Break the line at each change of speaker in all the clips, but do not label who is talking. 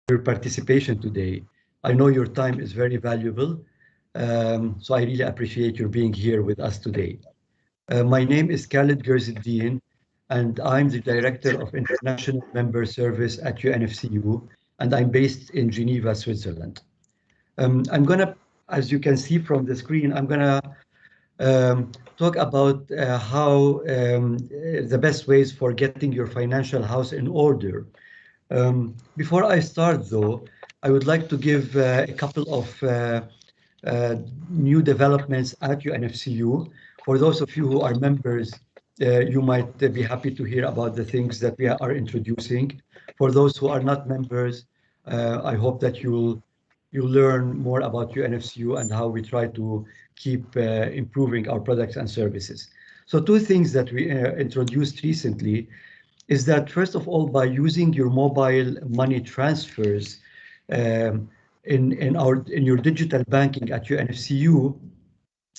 your participation today. I know your time is very valuable, so I really appreciate your being here with us today. My name is Khalid Gerzuddin, and I'm the Director of International Member Service at UNFCU, and I'm based in Geneva, Switzerland. I'm gonna, as you can see from the screen, I'm gonna talk about how the best ways for getting your financial house in order. Before I start, though, I would like to give a couple of new developments at UNFCU. For those of you who are members, you might be happy to hear about the things that we are introducing. For those who are not members, I hope that you'll learn more about UNFCU and how we try to keep improving our products and services. So two things that we introduced recently is that, first of all, by using your mobile money transfers in your digital banking at UNFCU,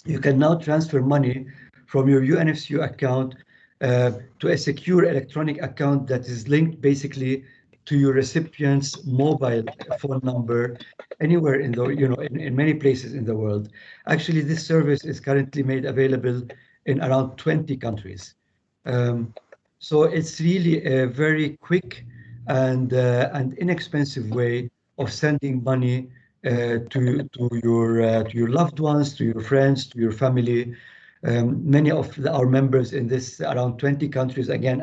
you can now transfer money from your UNFCU account to a secure electronic account that is linked basically to your recipient's mobile phone number anywhere in the, in many places in the world. Actually, this service is currently made available in around 20 countries. So it's really a very quick and inexpensive way of sending money to your loved ones, to your friends, to your family. Many of our members in this around 20 countries again,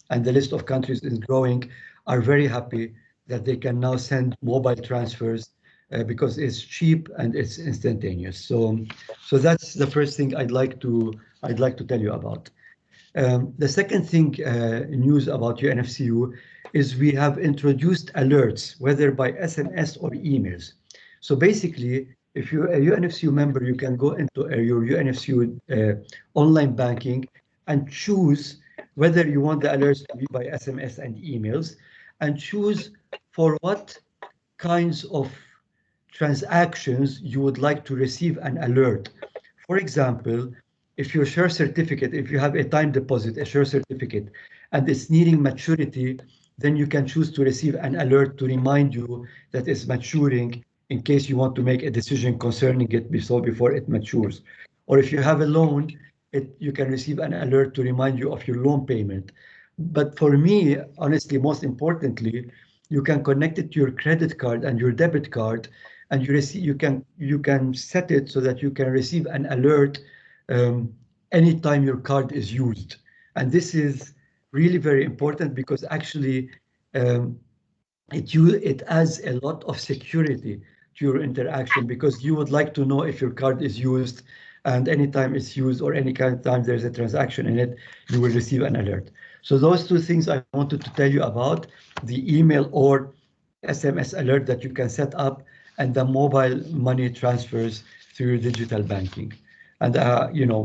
and the list of countries is growing, are very happy that they can now send mobile transfers because it's cheap and it's instantaneous. So that's the first thing I'd like to tell you about. The second thing, news about UNFCU, is we have introduced alerts, whether by SMS or emails. So basically, if you're a UNFCU member, you can go into your UNFCU online banking and choose whether you want the alerts to be by SMS and emails, and choose for what kinds of transactions you would like to receive an alert. For example, if your share certificate, if you have a time deposit, a share certificate, and it's nearing maturity, then you can choose to receive an alert to remind you that it's maturing in case you want to make a decision concerning it before it matures. Or if you have a loan, you can receive an alert to remind you of your loan payment. But for me, honestly, most importantly, you can connect it to your credit card and your debit card, and you can set it so that you can receive an alert anytime your card is used. And this is really very important because actually it adds a lot of security to your interaction, because you would like to know if your card is used, and anytime it's used or any kind of time there's a transaction in it, you will receive an alert. So those two things I wanted to tell you about: the email or SMS alert that you can set up, and the mobile money transfers through digital banking. And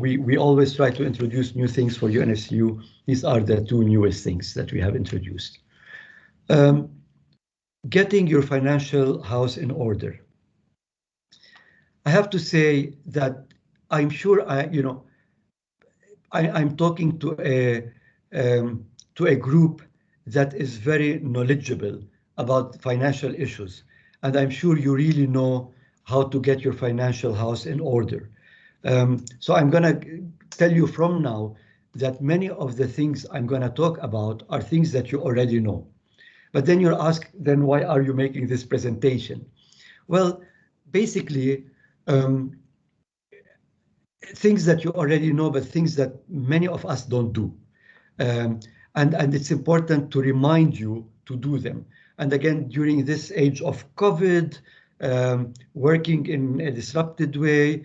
we always try to introduce new things for UNFCU. These are the two newest things that we have introduced. Getting your financial house in order. I have to say that I'm sure I'm talking to a group that is very knowledgeable about financial issues, and I'm sure you really know how to get your financial house in order. So I'm going to tell you from now that many of the things I'm going to talk about are things that you already know. But then you're asked, then why are you making this presentation? Well, basically, things that you already know, but things that many of us don't do. And it's important to remind you to do them. And again, during this age of COVID, working in a disrupted way,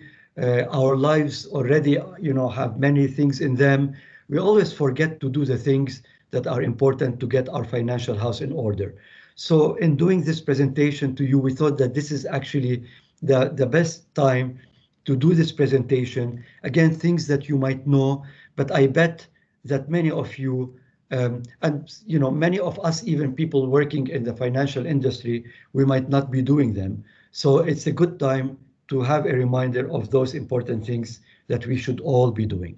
our lives already, have many things in them. We always forget to do the things that are important to get our financial house in order. So in doing this presentation to you, we thought that this is actually the best time to do this presentation. Again, things that you might know, but I bet that many of you, and many of us, even people working in the financial industry, we might not be doing them. So it's a good time to have a reminder of those important things that we should all be doing.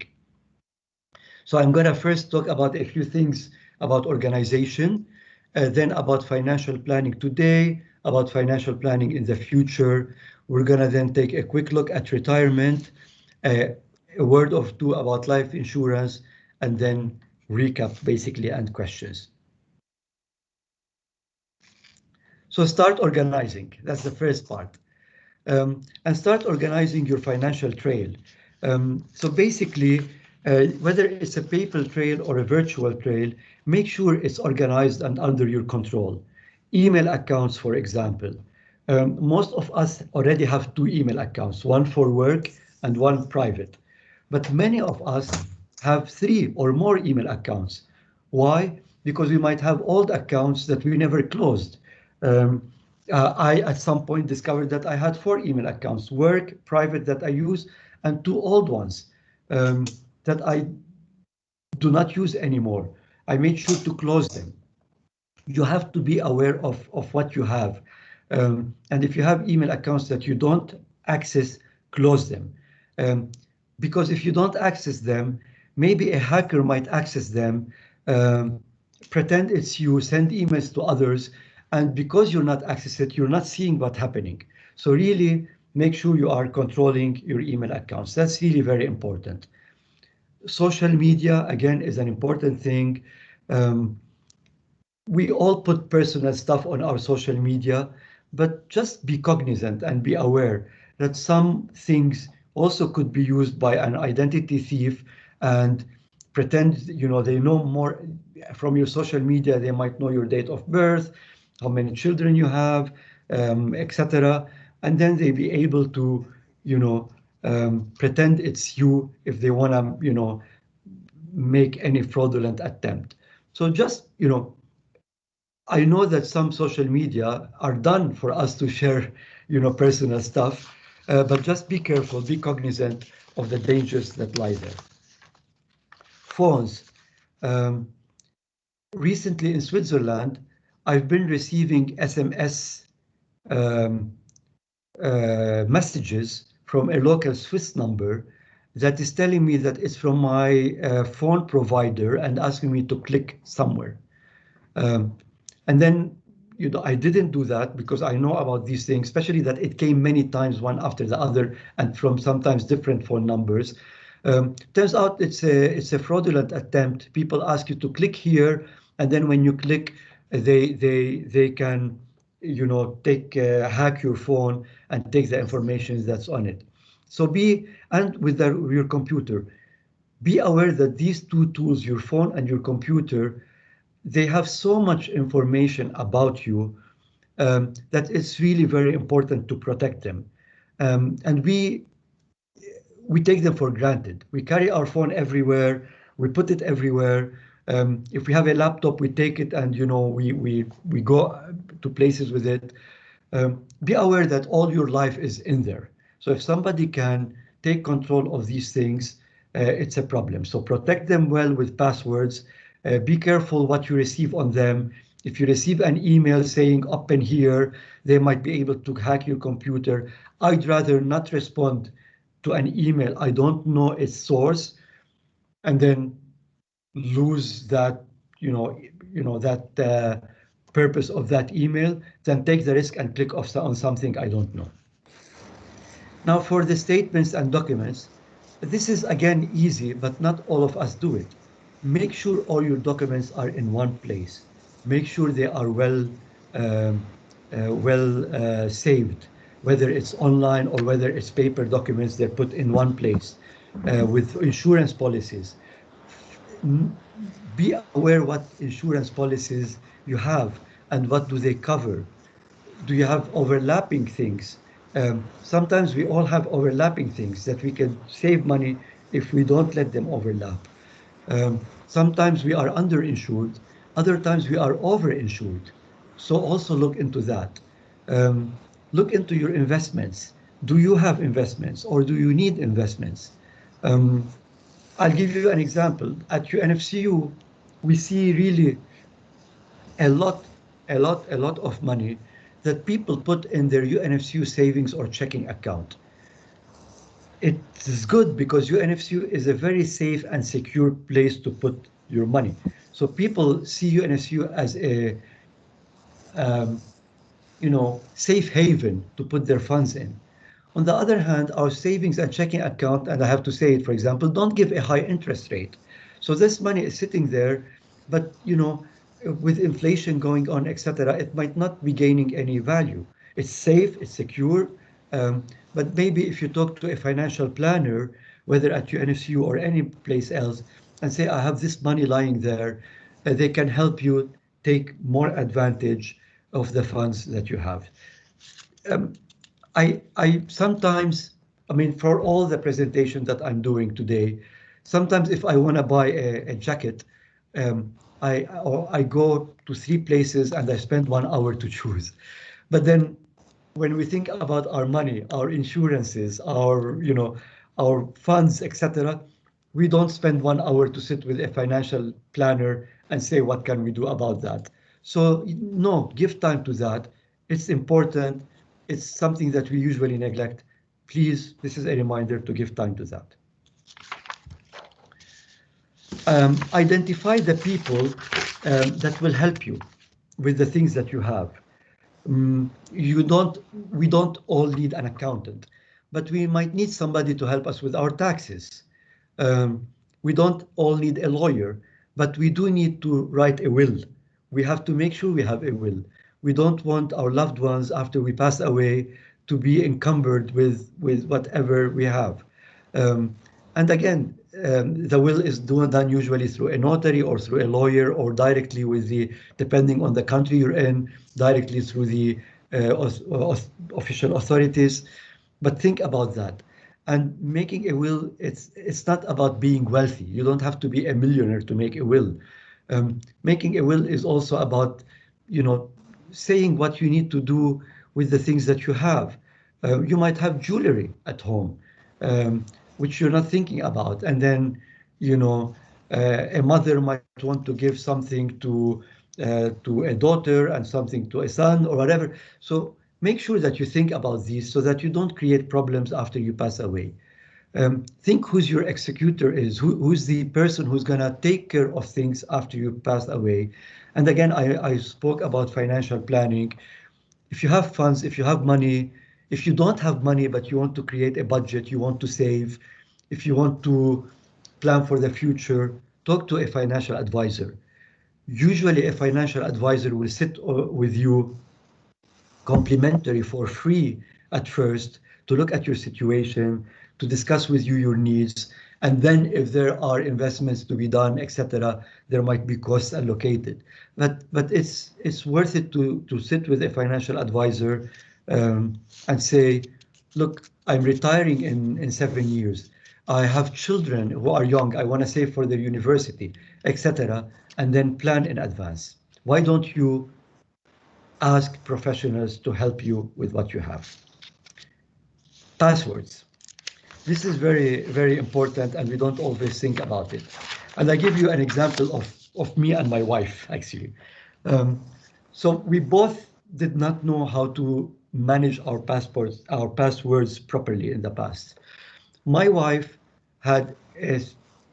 So I'm going to first talk about a few things about organization. then about financial planning today, about financial planning in the future. We're going to then take a quick look at retirement, uh, a word or two about life insurance, and then recap basically and questions. So start organizing. That's the first part. And start organizing your financial trail. So basically, whether it's a paper trail or a virtual trail, make sure it's organized and under your control. Email accounts, for example. Most of us already have two email accounts, one for work and one private. But many of us have three or more email accounts. Why? Because we might have old accounts that we never closed. Um, I, at some point, discovered that I had four email accounts, work, private that I use, and two old ones um, that I do not use anymore. I made sure to close them. You have to be aware of what you have. And if you have email accounts that you don't access, close them. Um, because if you don't access them, maybe a hacker might access them, um, pretend it's you, send emails to others, and because you're not accessing it, you're not seeing what's happening. So really make sure you are controlling your email accounts. That's really very important. Social media, again, is an important thing. Um, we all put personal stuff on our social media, but just be cognizant and be aware that some things also could be used by an identity thief and pretend, they know more from your social media. They might know your date of birth, how many children you have, etc. And then they be able to, pretend it's you if they want to, make any fraudulent attempt. So just, I know that some social media are done for us to share, personal stuff, but just be careful, be cognizant of the dangers that lie there. Phones. Um, Recently in Switzerland, I've been receiving SMS messages from a local Swiss number that is telling me that it's from my phone provider and asking me to click somewhere. Um, and then, I didn't do that because I know about these things, especially that it came many times, one after the other, and from sometimes different phone numbers. Turns out it's a fraudulent attempt. People ask you to click here, and then when you click, they can, take hack your phone and take the information that's on it. So and with your computer, be aware that these two tools, your phone and your computer, they have so much information about you that it's really very important to protect them. And we take them for granted. We carry our phone everywhere. We put it everywhere. If we have a laptop, we take it and we go to places with it. Be aware that all your life is in there. So if somebody can take control of these things, it's a problem. So protect them well with passwords. Be careful what you receive on them. If you receive an email saying open here, they might be able to hack your computer. I'd rather not respond to an email I don't know its source and then lose that, that purpose of that email, than take the risk and click off on something I don't know. Now for the statements and documents, this is again easy, but not all of us do it. Make sure all your documents are in one place. Make sure they are saved, whether it's online or whether it's paper documents, they're put in one place. With insurance policies, be aware what insurance policies you have and what do they cover. Do you have overlapping things? Sometimes we all have overlapping things that we can save money if we don't let them overlap. Sometimes we are underinsured, other times we are overinsured. So also look into that. Look into your investments. Do you have investments or do you need investments? Um, I'll give you an example. At UNFCU, we see really a lot, a lot of money that people put in their UNFCU savings or checking account. It is good because UNFCU is a very safe and secure place to put your money. So people see UNFCU as um, safe haven to put their funds in. On the other hand, our savings and checking account, and I have to say it, for example, don't give a high interest rate. So this money is sitting there, but with inflation going on, etc., it might not be gaining any value. It's safe, it's secure, um, but maybe if you talk to a financial planner, whether at UNFCU or any place else, and say, I have this money lying there, they can help you take more advantage of the funds that you have. Um, I sometimes, I mean, for all the presentation that I'm doing today, sometimes if I want to buy a jacket, um, I go to 3 places and I spend 1 hour to choose. But then when we think about our money, our insurances, our funds, etc., we don't spend 1 hour to sit with a financial planner and say, what can we do about that? So no, give time to that. It's important. It's something that we usually neglect. Please, this is a reminder to give time to that. Identify the people that will help you with the things that you have. You don't, we don't all need an accountant, but we might need somebody to help us with our taxes. We don't all need a lawyer, but we do need to write a will. We have to make sure we have a will. We don't want our loved ones after we pass away to be encumbered with whatever we have. Um, and again, the will is done usually through a notary or through a lawyer or directly with the, depending on the country you're in, directly through the official authorities. But think about that. And making a will, it's not about being wealthy. You don't have to be a millionaire to make a will. Making a will is also about, you know, saying what you need to do with the things that you have. You might have jewelry at home, um, which you're not thinking about, and then, you know, a mother might want to give something to a daughter and something to a son or whatever. So make sure that you think about these so that you don't create problems after you pass away. Think who's your executor is, who's the person who's going to take care of things after you pass away. And again, I spoke about financial planning. If you have funds, if you have money, if you don't have money, but you want to create a budget, you want to save, if you want to plan for the future, talk to a financial advisor. Usually a financial advisor will sit with you complimentary for free at first to look at your situation, to discuss with you your needs, and then if there are investments to be done, etc., there might be costs allocated. But it's worth it to sit with a financial advisor and say, look, I'm retiring in 7 years. I have children who are young. I want to save for their university, etc., and then plan in advance. Why don't you ask professionals to help you with what you have? Passwords. This is very, very important, and we don't always think about it. And I give you an example of me and my wife, actually. Um, so we both did not know how to manage our passwords properly in the past. My wife had a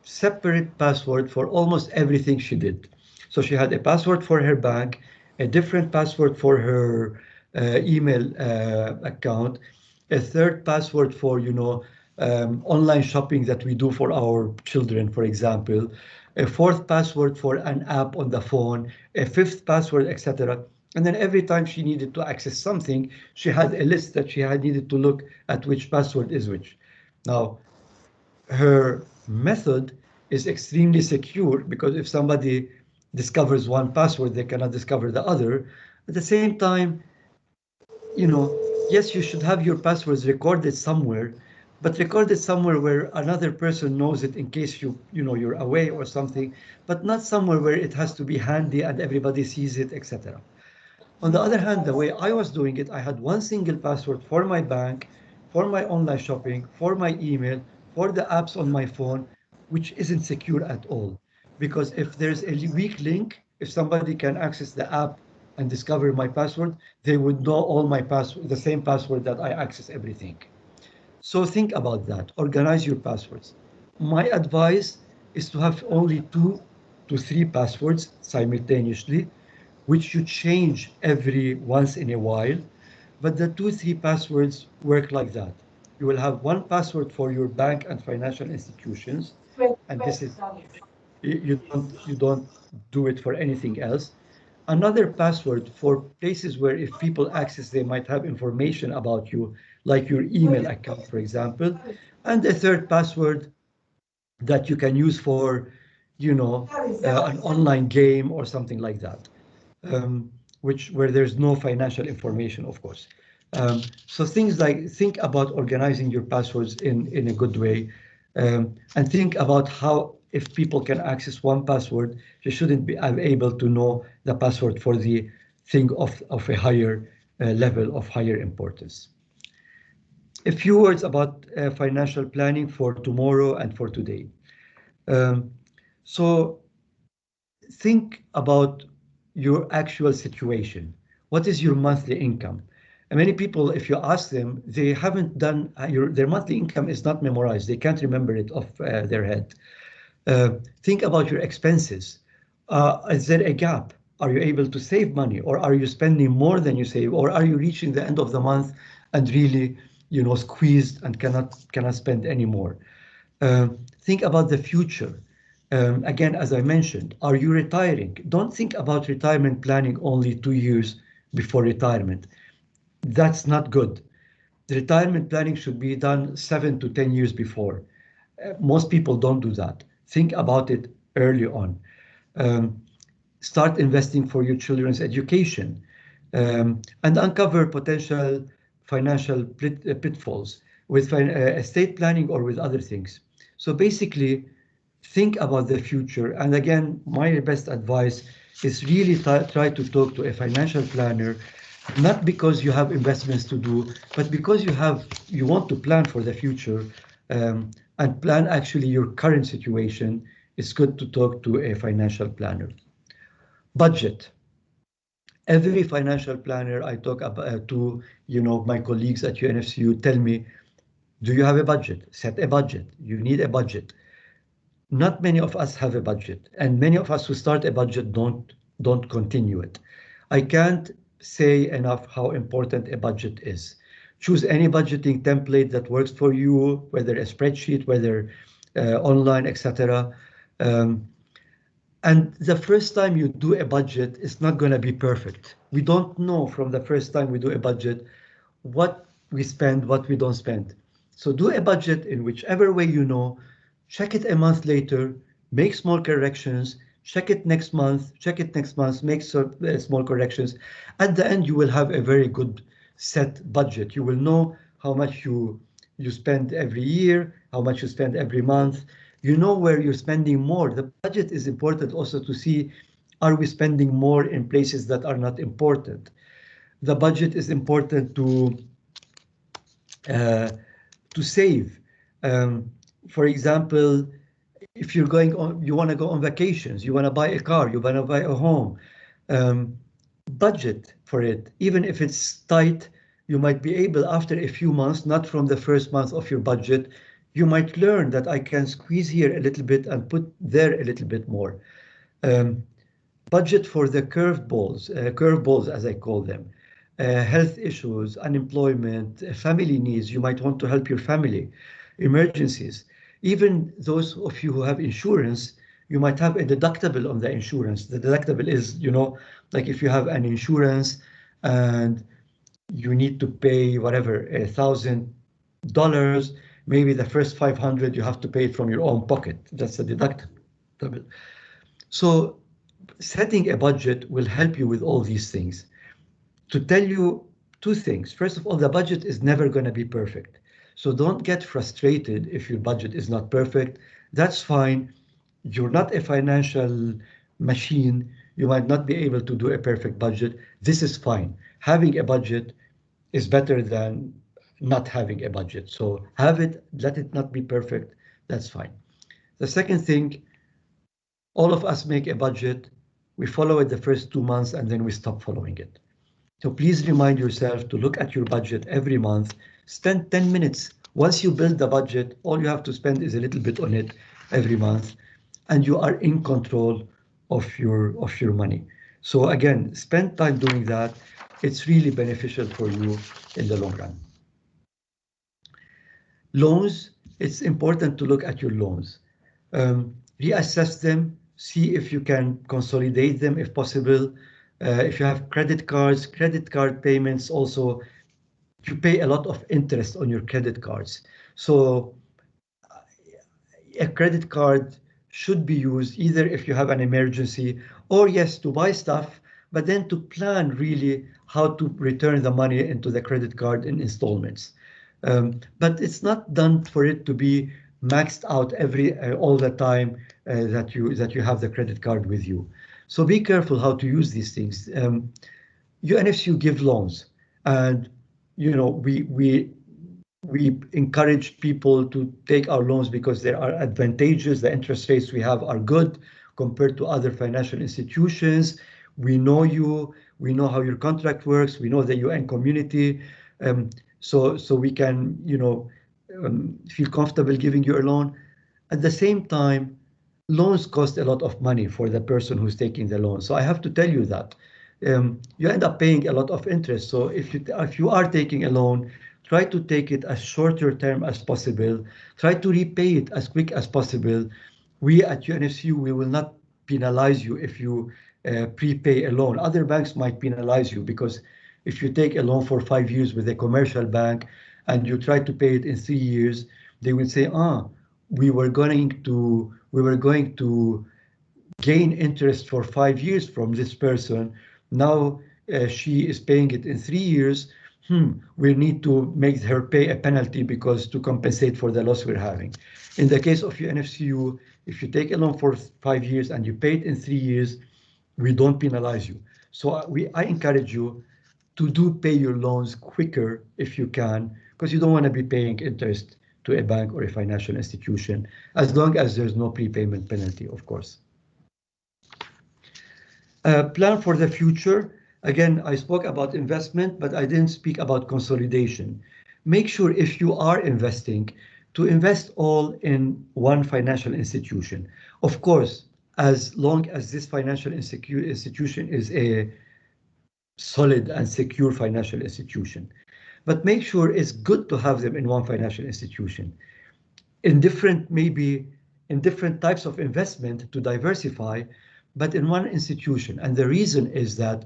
separate password for almost everything she did. So she had a password for her bank, a different password for her email account, a third password for, online shopping that we do for our children, for example, a fourth password for an app on the phone, a fifth password, etc. And then every time she needed to access something, she had a list that she had needed to look at which password is which. Now, her method is extremely secure because if somebody discovers one password, they cannot discover the other. At the same time, yes, you should have your passwords recorded somewhere, but recorded somewhere where another person knows it in case you're away or something, but not somewhere where it has to be handy and everybody sees it, etc. On the other hand, the way I was doing it, I had one single password for my bank, for my online shopping, for my email, for the apps on my phone, which isn't secure at all. Because if there's a weak link, if somebody can access the app and discover my password, they would know all my password, the same password that I access everything. So think about that. Organize your passwords. My advice is to have only 2 to 3 passwords simultaneously. which you change every once in a while. But the 2-3 passwords work like that. You will have one password for your bank and financial institutions, and this is you don't do it for anything else. Another password for places where if people access, they might have information about you, like your email account, for example. And a third password that you can use for, an online game or something like that, um, which where there's no financial information, of course. So things like think about organizing your passwords in a good way, and think about how if people can access one password, they shouldn't be able to know the password for the thing of a higher level of higher importance. A few words about financial planning for tomorrow and for today. Um, so think about your actual situation. What is your monthly income? And many people, if you ask them, they haven't done their monthly income is not memorized. They can't remember it off their head. Think about your expenses. Is there a gap? Are you able to save money, or are you spending more than you save, or are you reaching the end of the month and really, squeezed and cannot spend any more? Think about the future. Again, as I mentioned, are you retiring? Don't think about retirement planning only 2 years before retirement. That's not good. The retirement planning should be done 7 to 10 years before. Most people don't do that. Think about it early on. Um, Start investing for your children's education, and uncover potential financial pitfalls with estate planning or with other things. So basically, think about the future. And again, my best advice is really try to talk to a financial planner, not because you have investments to do, but because you want to plan for the future, and plan actually your current situation. It's good to talk to a financial planner. Budget. Every financial planner I talk about to, my colleagues at UNFCU tell me, do you have a budget? Set a budget. You need a budget. Not many of us have a budget, and many of us who start a budget don't continue it. I can't say enough how important a budget is. Choose any budgeting template that works for you, whether a spreadsheet, whether online, etc. Um, and the first time you do a budget, it's not going to be perfect. We don't know from the first time we do a budget what we spend, what we don't spend. So do a budget in whichever way you know, check it a month later, make small corrections, check it next month, make small corrections. At the end, you will have a very good set budget. You will know how much you spend every year, how much you spend every month. You know where you're spending more. The budget is important also to see, are we spending more in places that are not important? The budget is important uh, to save. Um, for example, if you're going on, you want to go on vacations, you want to buy a car, you want to buy a home, um, budget for it. Even if it's tight, you might be able after a few months, not from the first month of your budget, you might learn that I can squeeze here a little bit and put there a little bit more. Um, Budget for the curveballs as I call them, health issues, unemployment, family needs. You might want to help your family, emergencies. Even those of you who have insurance, you might have a deductible on the insurance. The deductible is, like if you have an insurance and you need to pay whatever, $1,000, maybe the first 500 you have to pay it from your own pocket. That's a deductible. So setting a budget will help you with all these things. To tell you two things. First of all, the budget is never going to be perfect. So don't get frustrated if your budget is not perfect. That's fine. You're not a financial machine. You might not be able to do a perfect budget. This is fine. Having a budget is better than not having a budget. So have it, let it not be perfect. That's fine. The second thing, all of us make a budget, we follow it the first 2 months, and then we stop following it. So please remind yourself to look at your budget every month. Spend 10 minutes. Once you build the budget, all you have to spend is a little bit on it every month, and you are in control of your money. So again, spend time doing that. It's really beneficial for you in the long run. Loans, it's important to look at your loans. Reassess them, see if you can consolidate them if possible. If you have credit card payments also, you pay a lot of interest on your credit cards. So a credit card should be used either if you have an emergency or yes, to buy stuff, but then to plan really how to return the money into the credit card in installments. But it's not done for it to be maxed out all the time that you have the credit card with you. So be careful how to use these things. UNFCU give loans, and you know we encourage people to take our loans because there are advantages. The interest rates we have are good compared to other financial institutions. We know you, we know how your contract works, we know the UN community, so we can, feel comfortable giving you a loan. At the same time, loans cost a lot of money for the person who's taking the loan. So I have to tell you that you end up paying a lot of interest. So if you are taking a loan, try to take it as shorter term as possible. Try to repay it as quick as possible. We at UNFCU, we will not penalize you if you prepay a loan. Other banks might penalize you because if you take a loan for 5 years with a commercial bank and you try to pay it in 3 years, they will say, we were going to gain interest for 5 years from this person. Now she is paying it in 3 years. We need to make her pay a penalty because to compensate for the loss we're having. In the case of UNFCU, if you take a loan for 5 years and you pay it in 3 years, we don't penalize you. So I encourage you to do pay your loans quicker if you can, because you don't want to be paying interest to a bank or a financial institution, as long as there's no prepayment penalty, of course. Plan for the future. Again, I spoke about investment, but I didn't speak about consolidation. Make sure if you are investing, to invest all in one financial institution. Of course, as long as this financial institution is a solid and secure financial institution. But make sure it's good to have them in one financial institution. Maybe in different types of investment to diversify, but in one institution. And the reason is that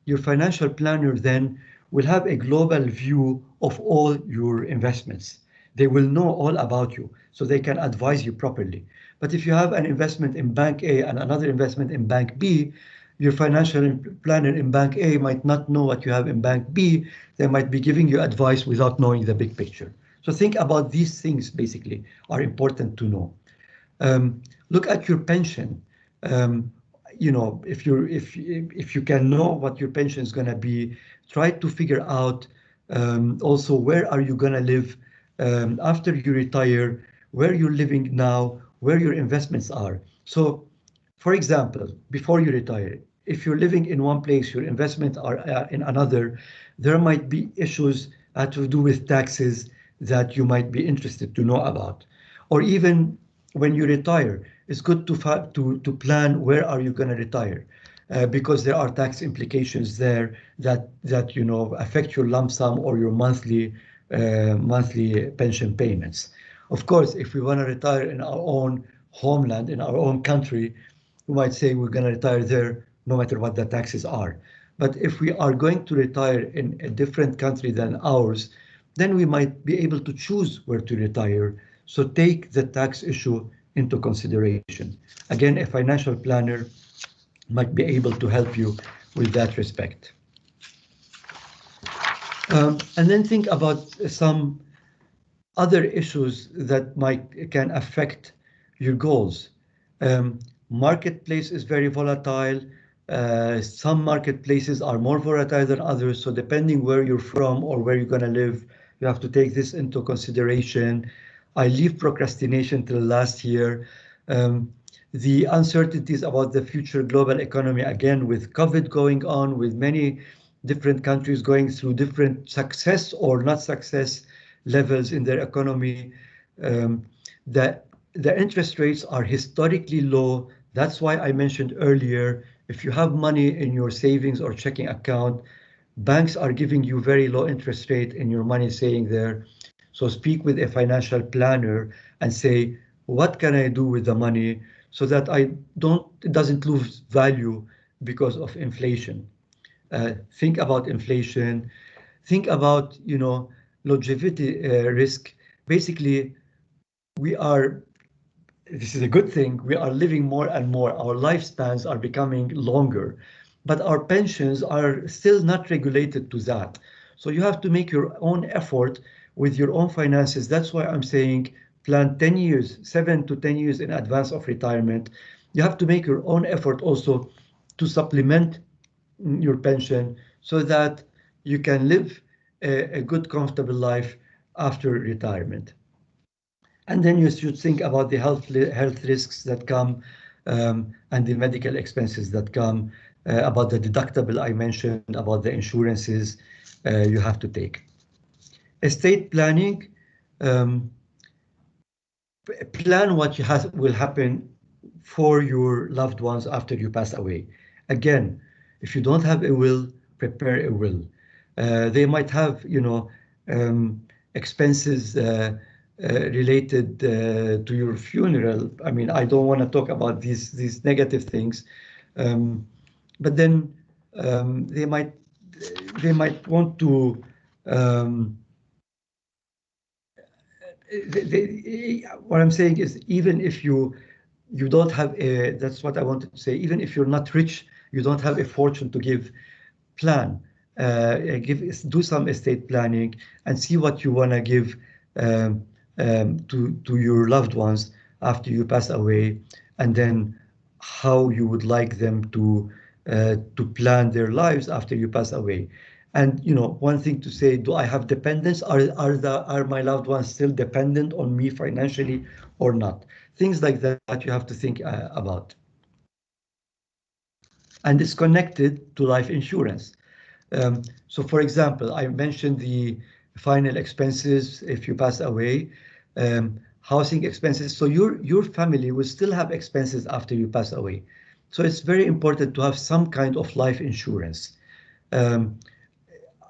your financial planner then will have a global view of all your investments. They will know all about you, so they can advise you properly. But if you have an investment in Bank A and another investment in Bank B, your financial planner in Bank A might not know what you have in Bank B. They might be giving you advice without knowing the big picture. So think about these things, basically, are important to know. Look at your pension. If you can know what your pension is going to be, try to figure out also where are you going to live after you retire, where you're living now, where your investments are. So, for example, before you retire, if you're living in one place, your investments are in another, there might be issues to do with taxes that you might be interested to know about. Or even when you retire, it's good to plan where are you going to retire, because there are tax implications there that affect your lump sum or your monthly pension payments. Of course, if we want to retire in our own homeland, in our own country, we might say we're going to retire there no matter what the taxes are. But if we are going to retire in a different country than ours, then we might be able to choose where to retire. So take the tax issue into consideration. Again, a financial planner might be able to help you with that respect. And then think about some other issues that can affect your goals. Marketplace is very volatile. Some marketplaces are more volatile than others. So depending where you're from or where you're going to live, you have to take this into consideration. I leave procrastination till last year. The uncertainties about the future global economy, again, with COVID going on, with many different countries going through different success or not success levels in their economy. The interest rates are historically low. That's why I mentioned earlier, If you have money in your savings or checking account, banks are giving you very low interest rate in your money saying there. So speak with a financial planner and say, what can I do with the money so that it doesn't lose value because of inflation. Think about inflation. Think about, longevity risk. Basically, we are this is a good thing. We are living more and more. Our lifespans are becoming longer, but our pensions are still not regulated to that. So you have to make your own effort with your own finances. That's why I'm saying plan 10 years, 7 to 10 years in advance of retirement. You have to make your own effort also to supplement your pension so that you can live a good, comfortable life after retirement. And then you should think about the health risks that come and the medical expenses that come, about the deductible I mentioned, about the insurances you have to take. Estate planning, um, plan what will happen for your loved ones after you pass away. Again, if you don't have a will, prepare a will. They might have, expenses related to your funeral. I mean, I don't want to talk about these negative things, um, but then um, they might they might want to. Um, what I'm saying is, even if you don't have a, that's what I wanted to say, even if you're not rich, you don't have a fortune to give, plan, do some estate planning and see what you want to give to your loved ones after you pass away, and then how you would like them to plan their lives after you pass away. And one thing to say, do I have dependents? Are my loved ones still dependent on me financially or not? Things like that you have to think about. And it's connected to life insurance. So for example, I mentioned the final expenses if you pass away, housing expenses. So your family will still have expenses after you pass away. So it's very important to have some kind of life insurance. Um,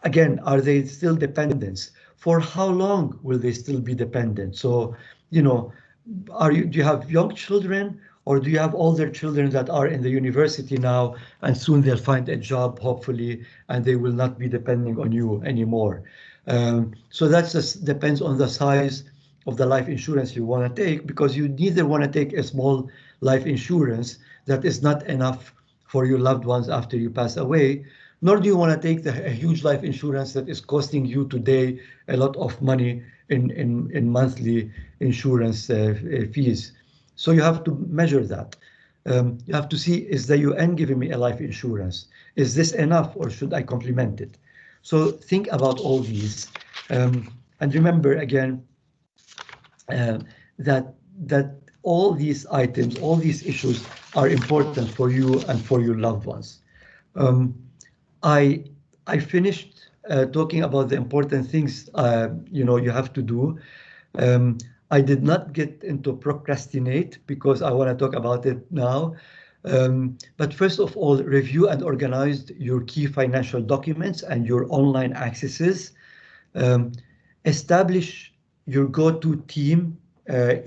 Again, are they still dependents? For how long will they still be dependent? So, you know, do you have young children, or do you have older children that are in the university now and soon they'll find a job, hopefully, and they will not be depending on you anymore? So that just depends on the size of the life insurance you want to take, because you neither want to take a small life insurance that is not enough for your loved ones after you pass away, nor do you want to take a huge life insurance that is costing you today a lot of money in monthly insurance fees. So you have to measure that. You have to see, is the UN giving me a life insurance? Is this enough, or should I complement it? So think about all these. And remember again, uh, that all these items, all these issues are important for you and for your loved ones. Um, I I finished talking about the important things you have to do. Um, I did not get into procrastinate because I want to talk about it now. But first of all, review and organize your key financial documents and your online accesses. Um, Establish your go-to team, a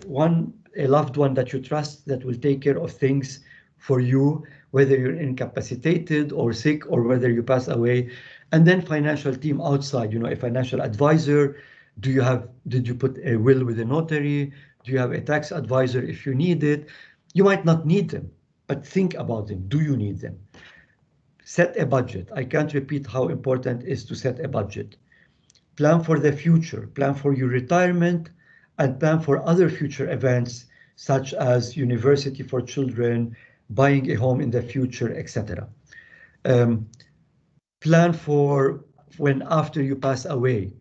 loved one that you trust that will take care of things for you, whether you're incapacitated or sick or whether you pass away. And then financial team outside, a financial advisor. Did you put a will with a notary? Do you have a tax advisor if you need it? You might not need them, but think about them. Do you need them? Set a budget. I can't repeat how important it is to set a budget. Plan for the future, plan for your retirement, and plan for other future events such as university for children, buying a home in the future, etc. Um, Plan for when after you pass away.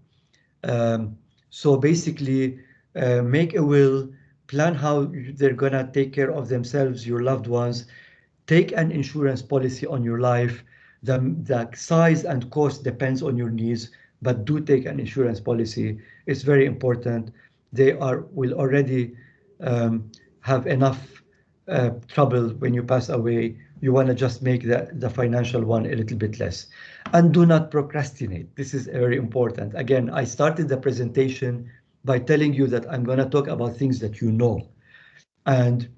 So basically, make a will, plan how they're gonna take care of themselves, your loved ones, take an insurance policy on your life. The size and cost depends on your needs, but do take an insurance policy. It's very important. They will already have enough trouble when you pass away. you want to just make the financial one a little bit less. And do not procrastinate. This is very important. Again, I started the presentation by telling you that I'm going to talk about things that you know, and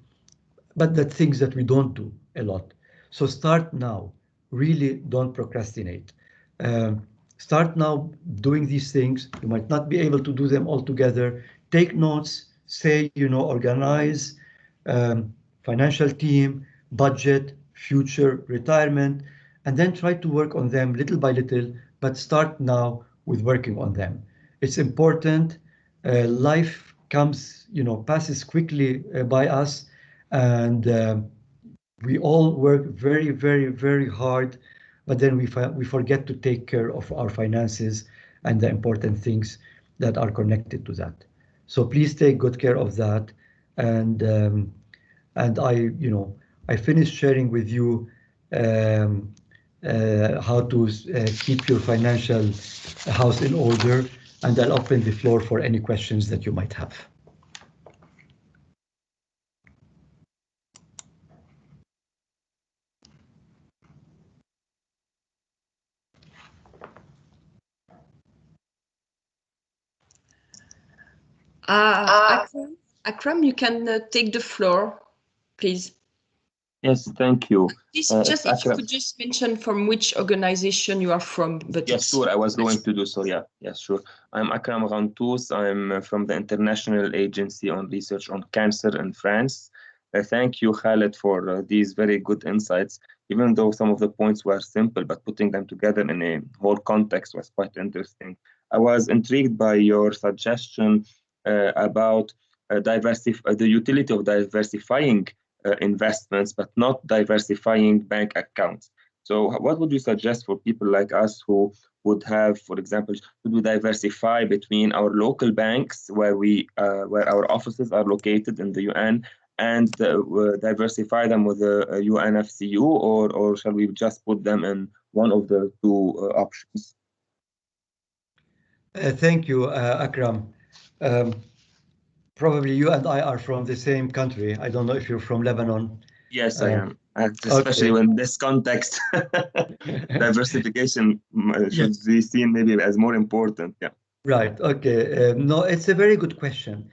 but the things that we don't do a lot. So start now. Really don't procrastinate. Um, Start now doing these things. You might not be able to do them all together. Take notes, say, organize, financial team, budget, future, retirement, and then try to work on them little by little, but start now with working on them. It's important. Life comes, passes quickly by us, and we all work very, very, very hard, but then we forget to take care of our finances and the important things that are connected to that. So please take good care of that. And I finished sharing with you um, how to keep your financial house in order, and I'll open the floor for any questions that you might have.
Akram, you can take the floor, please.
Yes, thank you.
Please, just if you could just mention from which organization you are from. But
yes, sure, I was going to do so. Yeah, yes, sure. I'm Akram Rantous. I'm from the International Agency on Research on Cancer in France. Thank you, Khaled, for these very good insights. Even though some of the points were simple, but putting them together in a whole context was quite interesting. I was intrigued by your suggestion about the utility of diversifying investments, but not diversifying bank accounts. So what would you suggest for people like us who would have, for example, should we diversify between our local banks where our offices are located in the UN, and diversify them with the UNFCU, or shall we just put them in one of the two options?
Thank you, Akram. Probably you and I are from the same country. I don't know if you're from Lebanon.
Yes, I am. Especially in this context, diversification should be seen maybe as more important. Yeah.
Right. Okay. No, it's a very good question.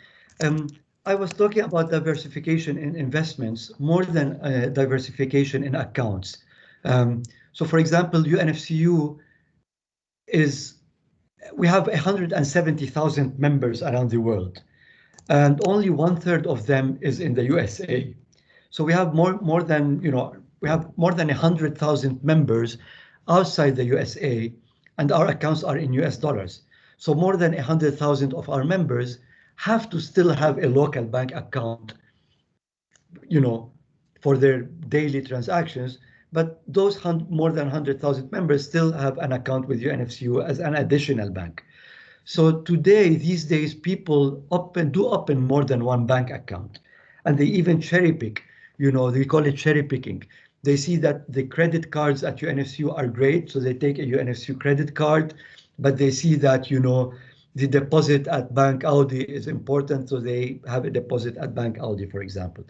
I was talking about diversification in investments more than diversification in accounts. So, for example, UNFCU we have 170,000 members around the world, and only 1/3 of them is in the USA. So we have more than 100,000 members outside the USA, and our accounts are in US dollars. So more than 100,000 of our members have to still have a local bank account, for their daily transactions. But those more than 100,000 members still have an account with UNFCU as an additional bank. So these days, people open more than one bank account, and they even cherry pick. They call it cherry picking. They see that the credit cards at UNFCU are great, so they take a UNFCU credit card, but they see that, the deposit at Bank Audi is important, so they have a deposit at Bank Audi, for example.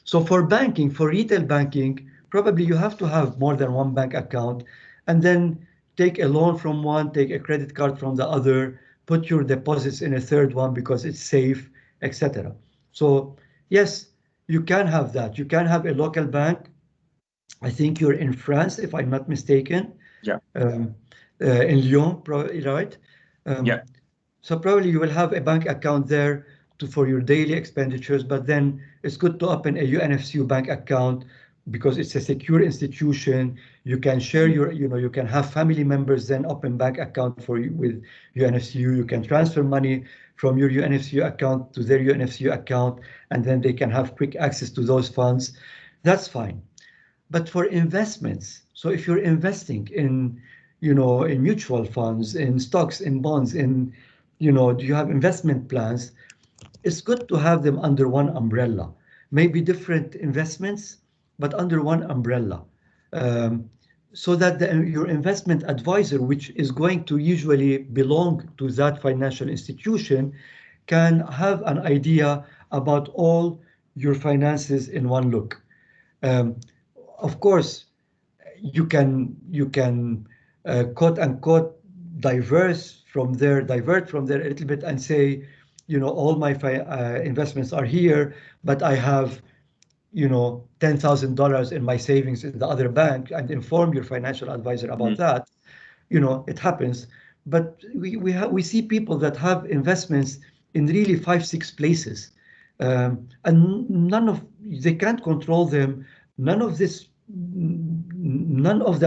So for banking, for retail banking, probably you have to have more than one bank account, and then take a loan from one, take a credit card from the other, put your deposits in a third one because it's safe, etc. So yes, you can have that. You can have a local bank. I think you're in France, if I'm not mistaken.
Yeah.
In Lyon, probably, right?
Yeah.
So probably you will have a bank account there for your daily expenditures, but then it's good to open a UNFCU bank account because it's a secure institution. You can share you can have family members then open bank account for you with UNFCU. You can transfer money from your UNFCU account to their UNFCU account, and then they can have quick access to those funds. That's fine. But for investments, so if you're investing in mutual funds, in stocks, in bonds, do you have investment plans? It's good to have them under one umbrella. Maybe different investments, but under one umbrella. So that your investment advisor, which is going to usually belong to that financial institution, can have an idea about all your finances in one look. of course, you can quote unquote divert from there a little bit and say, all my investments are here, but I have, $10,000 in my savings in the other bank, and inform your financial advisor about that. It happens. But we see people that have investments in really 5, 6 places, and they can't control them. None of the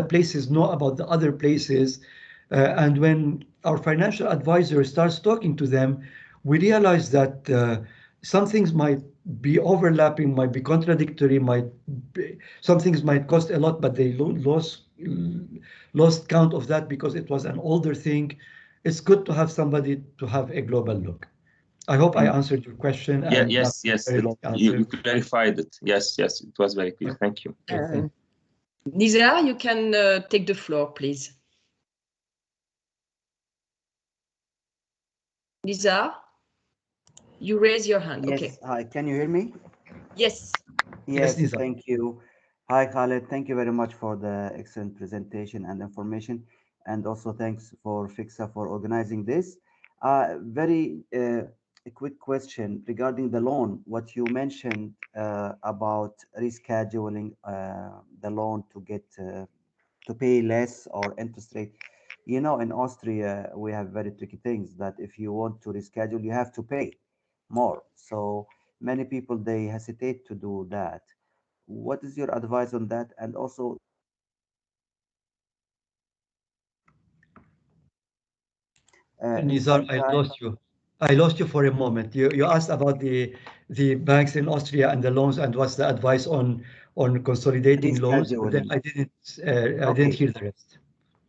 places know about the other places. And when our financial advisor starts talking to them, we realize that some things might be overlapping, might be contradictory, some things might cost a lot, but they lost count of that because it was an older thing. It's good to have somebody to have a global look. I hope I answered your question.
Yeah,
and
yes.
very long
You
answer.
clarified it. Yes, it was very clear. Thank you.
Nizar, you can take the floor, please. Nizar, you raise your hand.
Yes.
Okay.
Hi, can you hear me?
Yes.
Yes,
Nizar.
thank you. Hi, Khaled. Thank you very much for the excellent presentation and information. And also thanks for FICSA for organizing this. Very a quick question regarding the loan. What you mentioned about rescheduling the loan to get to pay less or interest rate. In Austria, we have very tricky things that if you want to reschedule, you have to pay more. So many people, they hesitate to do that. What is your advice on that? And also,
Nizar, I
sometimes
lost you. I lost you for a moment. You asked about the banks in Austria and the loans and what's the advice on consolidating loans. But then
rescheduling.
I didn't
Okay.
hear the rest.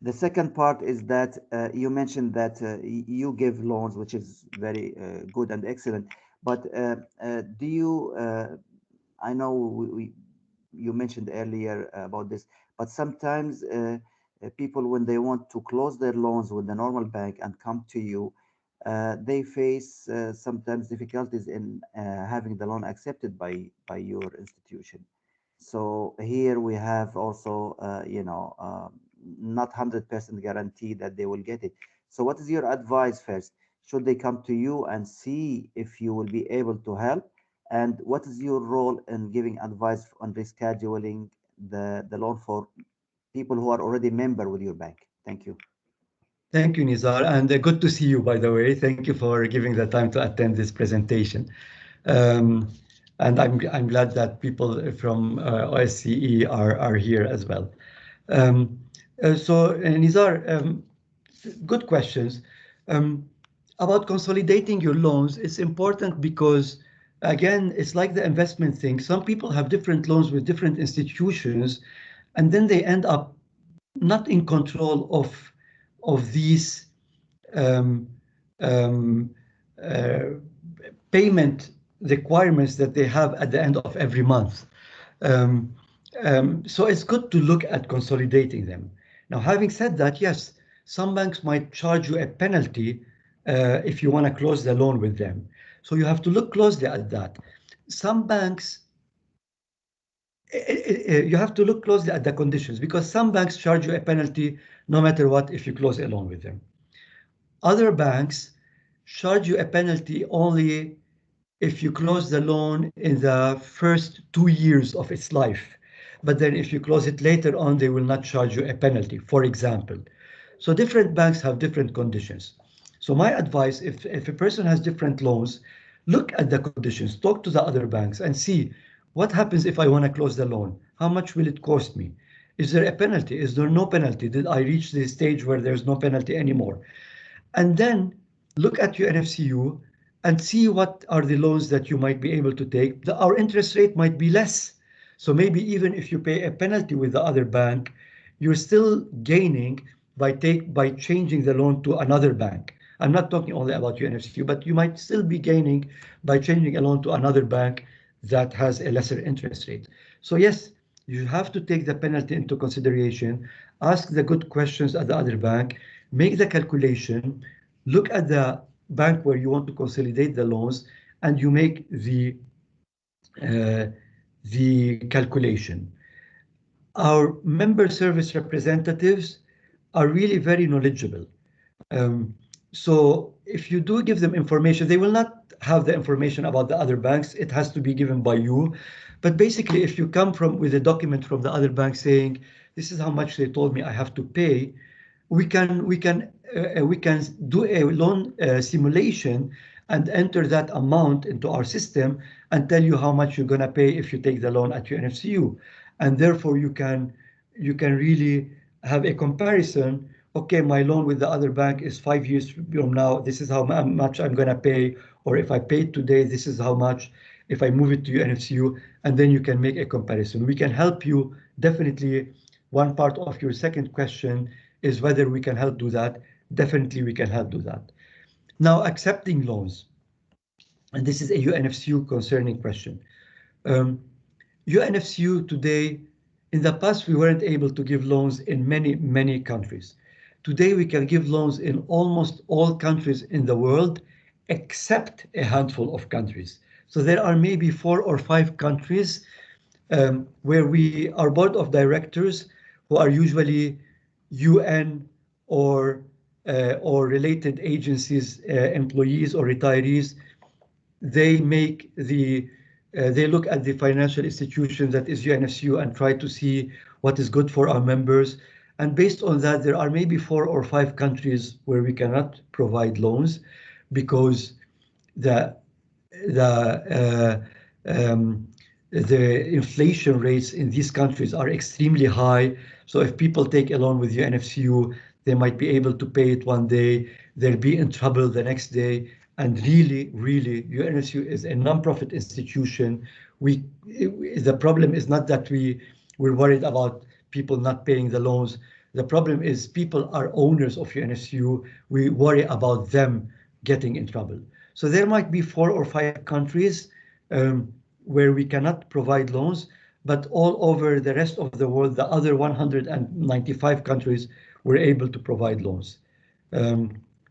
The second part is that you mentioned that you give loans, which is very good and excellent. But do you, I know you mentioned earlier about this, but sometimes people, when they want to close their loans with the normal bank and come to you, they face sometimes difficulties in having the loan accepted by your institution. So here we have also, not 100% guarantee that they will get it. So what is your advice first? Should they come to you and see if you will be able to help? And what is your role in giving advice on rescheduling the loan for people who are already member with your bank? Thank you.
Thank you, Nizar, and good to see you, by the way. Thank you for giving the time to attend this presentation. Um, and I'm glad that people from OSCE are here as well. Nizar, good questions. Um, about consolidating your loans, it's important because, again, it's like the investment thing. Some people have different loans with different institutions, and then they end up not in control of these um, um, uh, payment requirements that they have at the end of every month. Um, so it's good to look at consolidating them. Now, having said that, yes, some banks might charge you a penalty if you want to close the loan with them. So you have to look closely at that. Some banks, you have to look closely at the conditions because some banks charge you a penalty no matter what if you close a loan with them. Other banks charge you a penalty only if you close the loan in the first 2 years of its life. But then if you close it later on, they will not charge you a penalty, for example. So different banks have different conditions. So my advice, if a person has different loans, look at the conditions, talk to the other banks and see what happens if I want to close the loan. How much will it cost me? Is there a penalty? Is there no penalty? Did I reach the stage where there's no penalty anymore? And then look at your UNFCU and see what are the loans that you might be able to take. Our interest rate might be less. So maybe even if you pay a penalty with the other bank, you're still gaining by changing the loan to another bank. I'm not talking only about UNFCU, but you might still be gaining by changing a loan to another bank that has a lesser interest rate. So yes, you have to take the penalty into consideration, ask the good questions at the other bank, make the calculation, look at the bank where you want to consolidate the loans, and you make the calculation. our member service representatives are really very knowledgeable. So if you do give them information, they will not have the information about the other banks. It has to be given by you. But basically, if you come with a document from the other bank saying, this is how much they told me I have to pay, we can do a loan simulation and enter that amount into our system and tell you how much you're going to pay if you take the loan at UNFCU. And therefore you can really have a comparison. Okay, my loan with the other bank is 5 years from now, this is how much I'm going to pay, or if I pay today, this is how much if I move it to UNFCU, and then you can make a comparison. We can help you. Definitely, one part of your second question is whether we can help do that. Definitely we can help do that. Now, accepting loans, and this is a UNFCU concerning question. UNFCU today, in the past, we weren't able to give loans in many countries. Today, we can give loans in almost all countries in the world, except a handful of countries. So there are maybe 4 or 5 countries where our board of directors, who are usually UN or related agencies, employees or retirees, they look at the financial institution that is UNFCU and try to see what is good for our members. And based on that, there are maybe 4 or 5 countries where we cannot provide loans because the inflation rates in these countries are extremely high. So if people take a loan with UNFCU, they might be able to pay it one day, they'll be in trouble the next day. And really, UNFCU is a non-profit institution. The problem is not that we're worried about people not paying the loans. The problem is people are owners of UNFCU. We worry about them getting in trouble. So there might be 4 or 5 countries where we cannot provide loans, but all over the rest of the world, the other 195 countries, we're able to provide loans.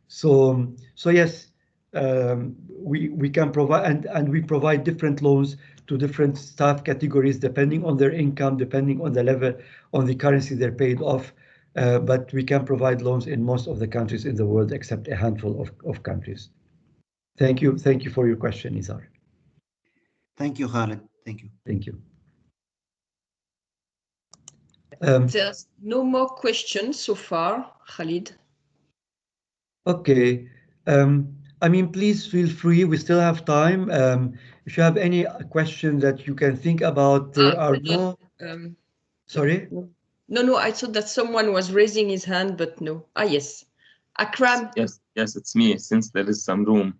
So yes, we can provide, and we provide different loans to different staff categories depending on their income, depending on the level, on the currency they're paid off. But we can provide loans in most of the countries in the world except a handful of countries. Thank you for your question, Nizar.
Thank you, Khaled. Thank you.
Thank you.
There's no more questions so far, Khalid.
Okay. I mean, please feel free. We still have time. If you have any question that you can think about, there are no. Sorry?
No, I thought that someone was raising his hand, but no. Yes. Akram.
Yes, it's me, since there is some room.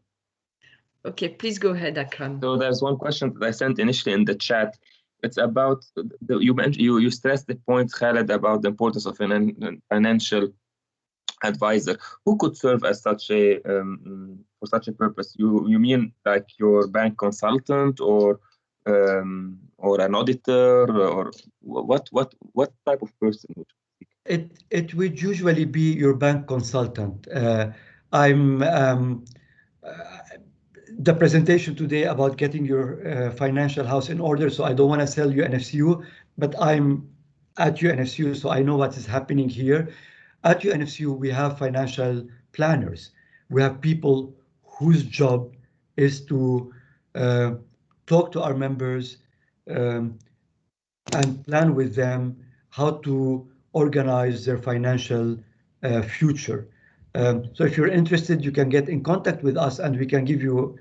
Okay, please go ahead, Akram.
So there's one question that I sent initially in the chat. It's about, you stressed the point, Khaled, about the importance of an financial advisor. Who could serve as such a for such a purpose? You mean like your bank consultant or an auditor, or what type of person would you
think? It would usually be your bank consultant. The presentation today about getting your financial house in order, so I don't want to sell you UNFCU, but I'm at UNFCU, so I know what is happening here. At UNFCU, we have financial planners. We have people whose job is to talk to our members and plan with them how to organize their financial future. So if you're interested, you can get in contact with us and we can give you,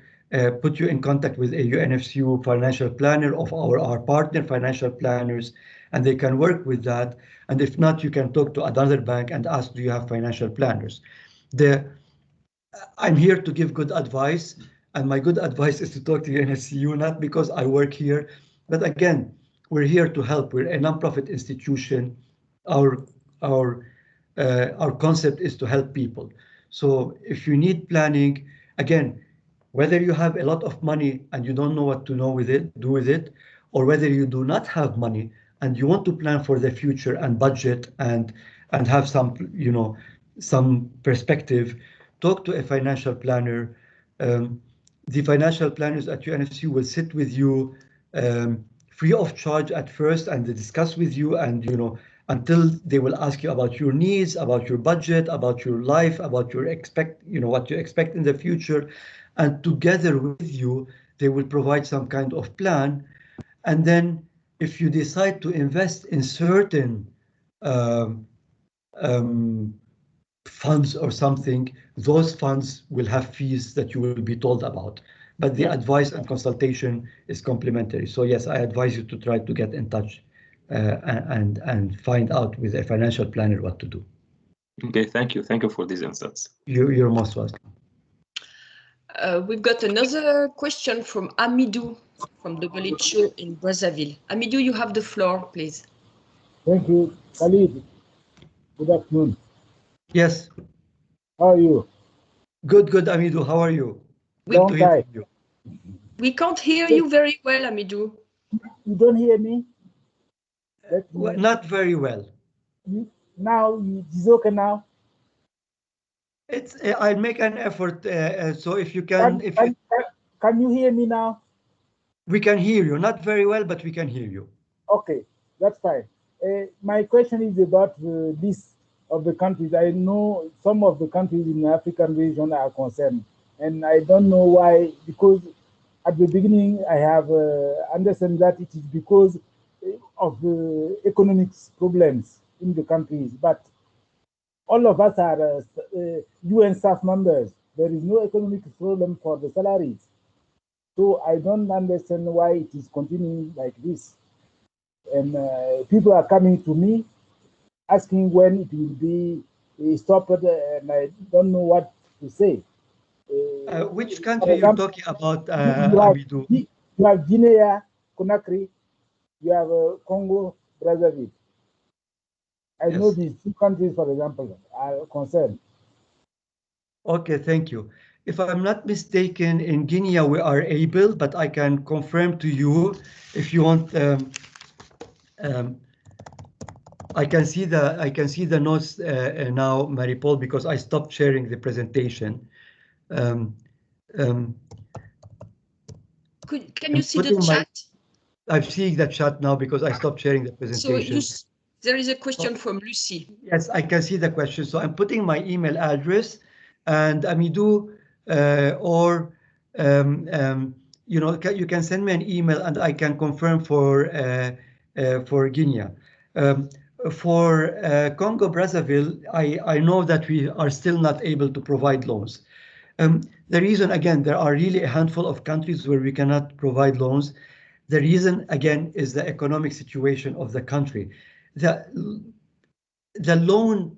put you in contact with a UNFCU financial planner of our partner financial planners, and they can work with that. And if not, you can talk to another bank and ask, do you have financial planners? I'm here to give good advice, and my good advice is to talk to UNFCU, not because I work here, but again, we're here to help. We're a nonprofit institution. Our concept is to help people. So if you need planning, again, whether you have a lot of money and you don't know what to do with it, or whether you do not have money and you want to plan for the future and budget and have some perspective, talk to a financial planner. The financial planners at UNFCU will sit with you free of charge at first, and they discuss with you, and until they will ask you about your needs, about your budget, about your life, about your what you expect in the future, and together with you they will provide some kind of plan. And then if you decide to invest in certain um, um, funds or something, those funds will have fees that you will be told about. But the advice and consultation is complimentary. So yes, I advise you to try to get in touch and find out with a financial planner what to do.
Okay, thank you. Thank you for these insights.
You're most welcome.
We've got another question from Amidou from the Show in Brazzaville. Amidou, you have the floor, please.
Thank you, Khalid. Good afternoon.
Yes.
How are you?
Good, Amidou. How are you?
Long time.
You.
We can't hear you very well, Amidou.
You don't hear me?
Well, not very well.
Now, it's okay now?
I'll make an effort. So if you can...
Can you hear me now?
We can hear you. Not very well, but we can hear you.
Okay, that's fine. My question is about the list of the countries. I know some of the countries in the African region are concerned, and I don't know why, because at the beginning I have understand that it is because of the economic problems in the countries, but all of us are UN staff members. There is no economic problem for the salaries. So I don't understand why it is continuing like this. And people are coming to me asking when it will be stopped, and I don't know what to say.
Which country you're talking about, Amidou?
You have Guinea, Conakry, you have Congo, Brazzaville. I know these two countries, for example, are concerned.
Okay, thank you. If I'm not mistaken, in Guinea we are able, but I can confirm to you if you want. I can see the notes now, Marie-Paul, because I stopped sharing the presentation.
Can you see the chat?
I'm seeing the chat now because I stopped sharing the presentation.
So there is a question from Lucy.
Yes, I can see the question. So I'm putting my email address, and Amidou, you can send me an email and I can confirm for Guinea. For Congo Brazzaville, I know that we are still not able to provide loans. The reason, again, there are really a handful of countries where we cannot provide loans. The reason, again, is the economic situation of the country. The loan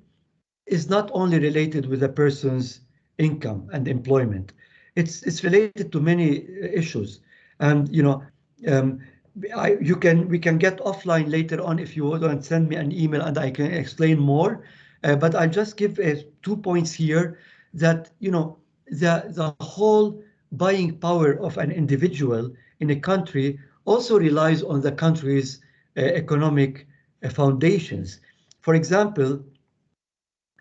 is not only related with a person's income and employment. It's related to many issues. And we can get offline later on if you want to send me an email and I can explain more. But I'll just give 2 points here that the whole buying power of an individual in a country also relies on the country's economic foundations. For example,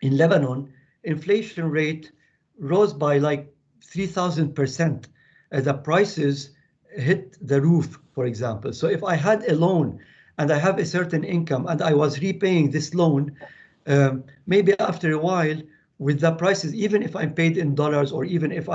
in Lebanon, inflation rate rose by like 3,000%. The prices hit the roof, for example. So if I had a loan and I have a certain income and I was repaying this loan, maybe after a while with the prices, even if I'm paid in dollars or even if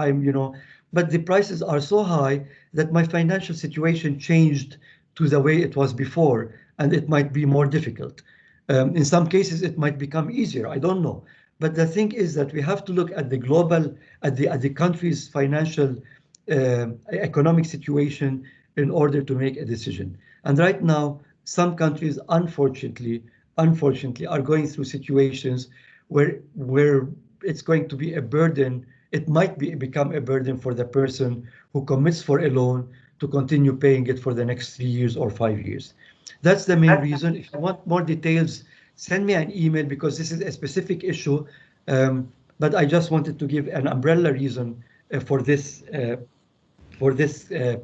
but the prices are so high that my financial situation changed to the way it was before, and it might be more difficult. In some cases, it might become easier. I don't know. But the thing is that we have to look at the global, at the country's financial economic situation in order to make a decision. And right now, some countries, unfortunately, are going through situations where it's going to be a burden. It might become a burden for the person who commits for a loan to continue paying it for the next 3 years or 5 years. That's the main reason. If you want more details, send me an email because this is a specific issue. But I just wanted to give an umbrella reason for this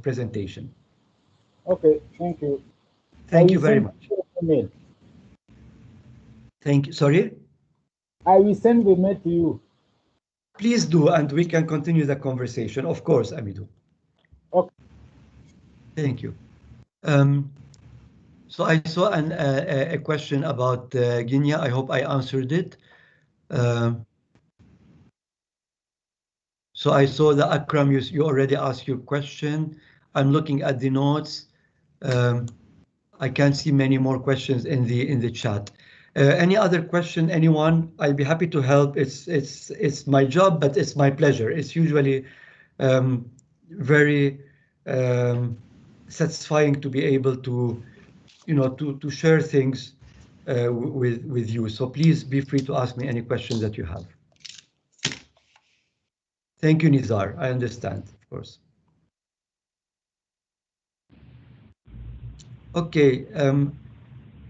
presentation.
Okay, thank you.
Thank you very much. Thank you. Sorry?
I will send the mail to you.
Please do, and we can continue the conversation. Of course, Amidou.
Okay.
Thank you. So I saw a question about Guinea. I hope I answered it. So I saw the Akram, you already asked your question. I'm looking at the notes. I can't see many more questions in the chat. Any other question, anyone? I'll be happy to help. It's my job, but it's my pleasure. It's usually very satisfying to be able to, to share things with you. So please be free to ask me any questions that you have. Thank you, Nizar. I understand, of course. Okay,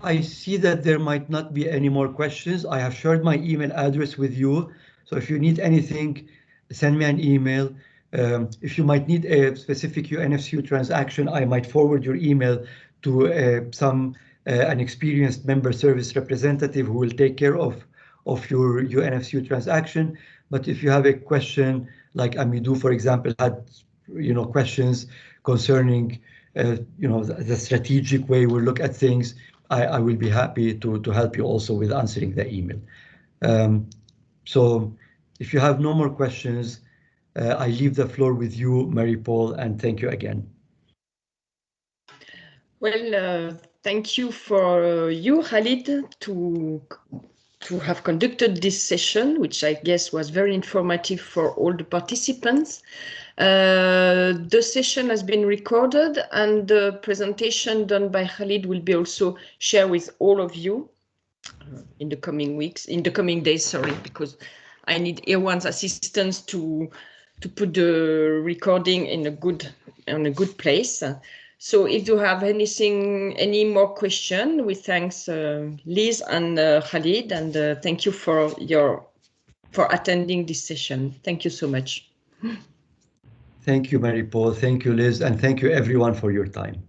I see that there might not be any more questions. I have shared my email address with you. So if you need anything, send me an email. If you might need a specific UNFCU transaction, I might forward your email to an experienced member service representative who will take care of your UNFCU transaction. But if you have a question, like Amidou, for example, had questions concerning the strategic way we look at things, I will be happy to help you also with answering the email. So if you have no more questions, I leave the floor with you, Mary-Paul, and thank you again.
Well, thank you for you, Khalid, to have conducted this session, which I guess was very informative for all the participants. The session has been recorded, and the presentation done by Khalid will be also shared with all of you in the coming days, sorry, because I need everyone's assistance to put the recording in a good place. So if you have any more question, we thanks Liz and Khalid, and thank you for attending this session. Thank you so much.
Thank you, Mary-Paul. Thank you, Liz, and thank you everyone for your time.